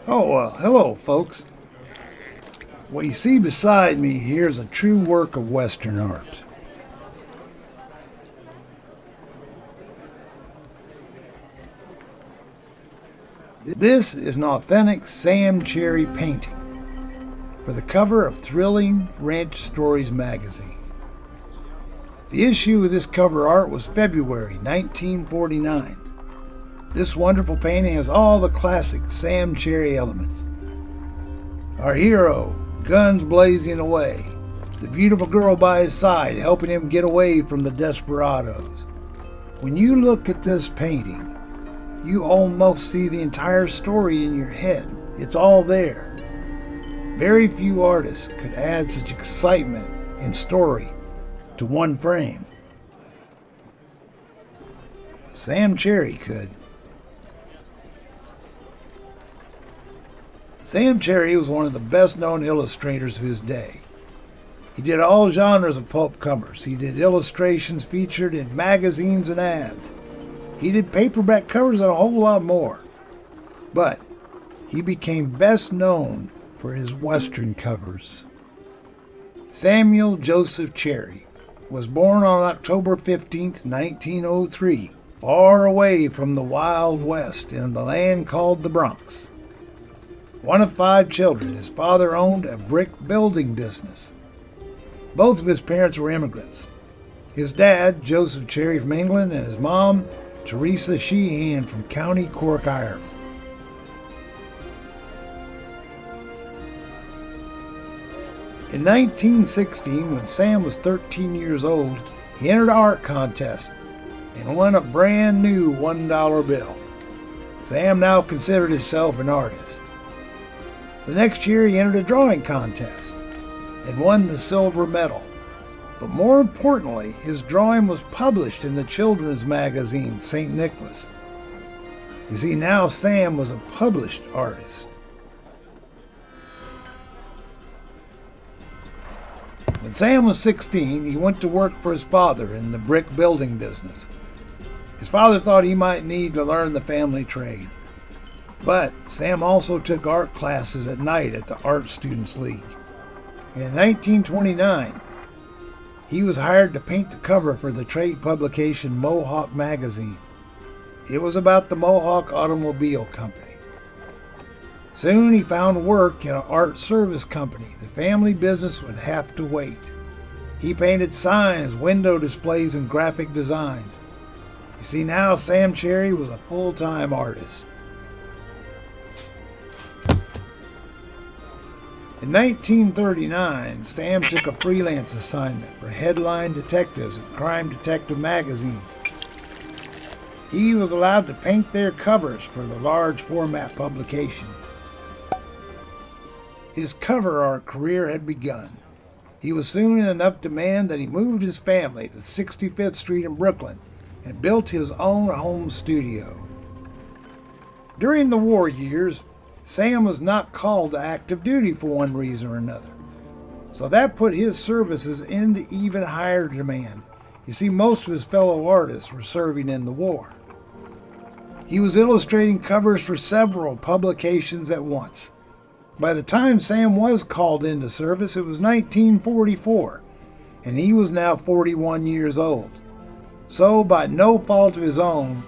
Oh, hello, folks. What you see beside me here is a true work of Western art. This is an authentic Sam Cherry painting for the cover of Thrilling Ranch Stories magazine. The issue of this cover art was February 1949. This wonderful painting has all the classic Sam Cherry elements. Our hero, guns blazing away, the beautiful girl by his side helping him get away from the desperados. When you look at this painting, you almost see the entire story in your head. It's all there. Very few artists could add such excitement and story to one frame. But Sam Cherry could. Sam Cherry was one of the best-known illustrators of his day. He did all genres of pulp covers. He did illustrations featured in magazines and ads. He did paperback covers and a whole lot more. But he became best known for his Western covers. Samuel Joseph Cherry was born on October 15, 1903, far away from the Wild West in the land called the Bronx. One of 5 children, his father owned a brick building business. Both of his parents were immigrants. His dad, Joseph Cherry from England, and his mom, Teresa Sheehan from County Cork, Ireland. In 1916, when Sam was 13 years old, he entered an art contest and won a brand new $1 bill. Sam now considered himself an artist. The next year he entered a drawing contest and won the silver medal. But more importantly, his drawing was published in the children's magazine, St. Nicholas. You see, now Sam was a published artist. When Sam was 16, he went to work for his father in the brick building business. His father thought he might need to learn the family trade. But Sam also took art classes at night at the Art Students League. In 1929, he was hired to paint the cover for the trade publication Mohawk magazine. It was about the Mohawk Automobile Company. Soon he found work in an art service company. The family business would have to wait. He painted signs, window displays, and graphic designs. You see, now Sam Cherry was a full-time artist. In 1939, Sam took a freelance assignment for Headline Detectives and Crime Detective magazines. He was allowed to paint their covers for the large format publication. His cover art career had begun. He was soon in enough demand that he moved his family to 65th Street in Brooklyn and built his own home studio. During the war years, Sam was not called to active duty for one reason or another. So that put his services into even higher demand. You see, most of his fellow artists were serving in the war. He was illustrating covers for several publications at once. By the time Sam was called into service, it was 1944, and he was now 41 years old. So, by no fault of his own,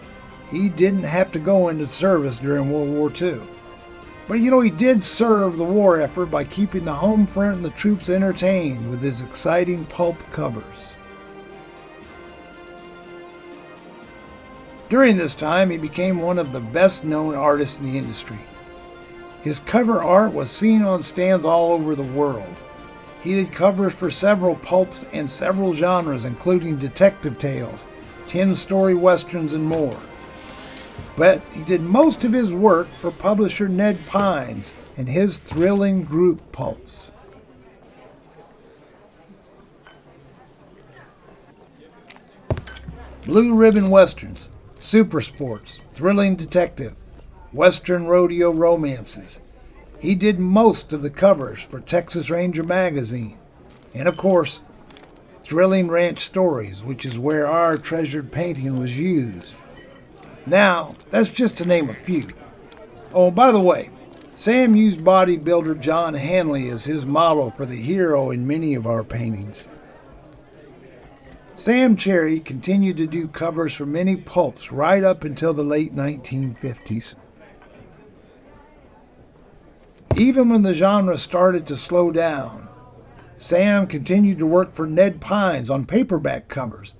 he didn't have to go into service during World War II. But he did serve the war effort by keeping the home front and the troops entertained with his exciting pulp covers. During this time, he became one of the best-known artists in the industry. His cover art was seen on stands all over the world. He did covers for several pulps and several genres, including detective tales, 10-story westerns, and more. but he did most of his work for publisher Ned Pines and his thrilling group pulps. Blue Ribbon Westerns, Super Sports, Thrilling Detective, Western Rodeo Romances. He did most of the covers for Texas Ranger magazine, and of course, Thrilling Ranch Stories, which is where our treasured painting was used. Now, that's just to name a few. Oh, by the way, Sam used bodybuilder John Hanley as his model for the hero in many of our paintings. Sam Cherry continued to do covers for many pulps right up until the late 1950s. Even when the genre started to slow down, Sam continued to work for Ned Pines on paperback covers.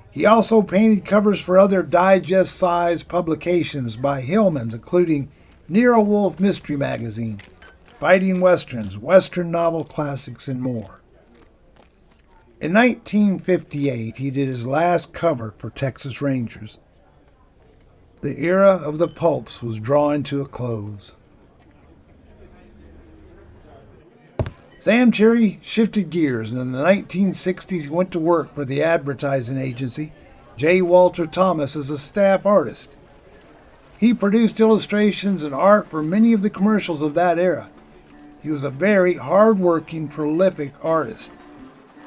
He also painted covers for other digest-sized publications by Hillman's, including Nero Wolfe Mystery Magazine, Fighting Westerns, Western Novel Classics, and more. In 1958, he did his last cover for Texas Rangers. The era of the pulps was drawing to a close. Sam Cherry shifted gears, and in the 1960s he went to work for the advertising agency J. Walter Thomas as a staff artist. He produced illustrations and art for many of the commercials of that era. He was a very hard-working, prolific artist.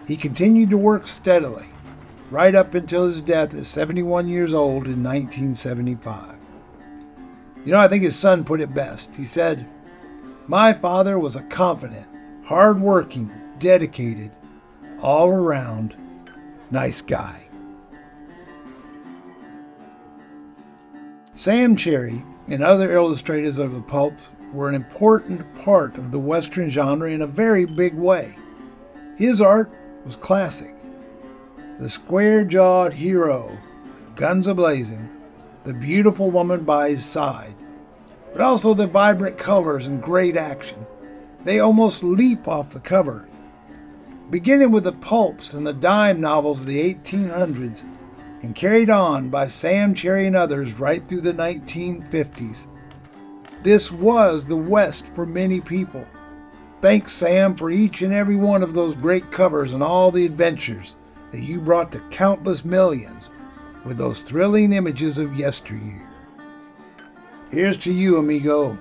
He continued to work steadily, right up until his death at 71 years old in 1975. I think his son put it best. He said, "My father was a confident, hard-working, dedicated, all-around, nice guy." Sam Cherry and other illustrators of the pulps were an important part of the Western genre in a very big way. His art was classic. The square-jawed hero, guns a-blazing, the beautiful woman by his side, but also the vibrant colors and great action. They almost leap off the cover. Beginning with the pulps and the dime novels of the 1800s and carried on by Sam Cherry and others right through the 1950s. This was the West for many people. Thanks, Sam, for each and every one of those great covers and all the adventures that you brought to countless millions with those thrilling images of yesteryear. Here's to you, amigo.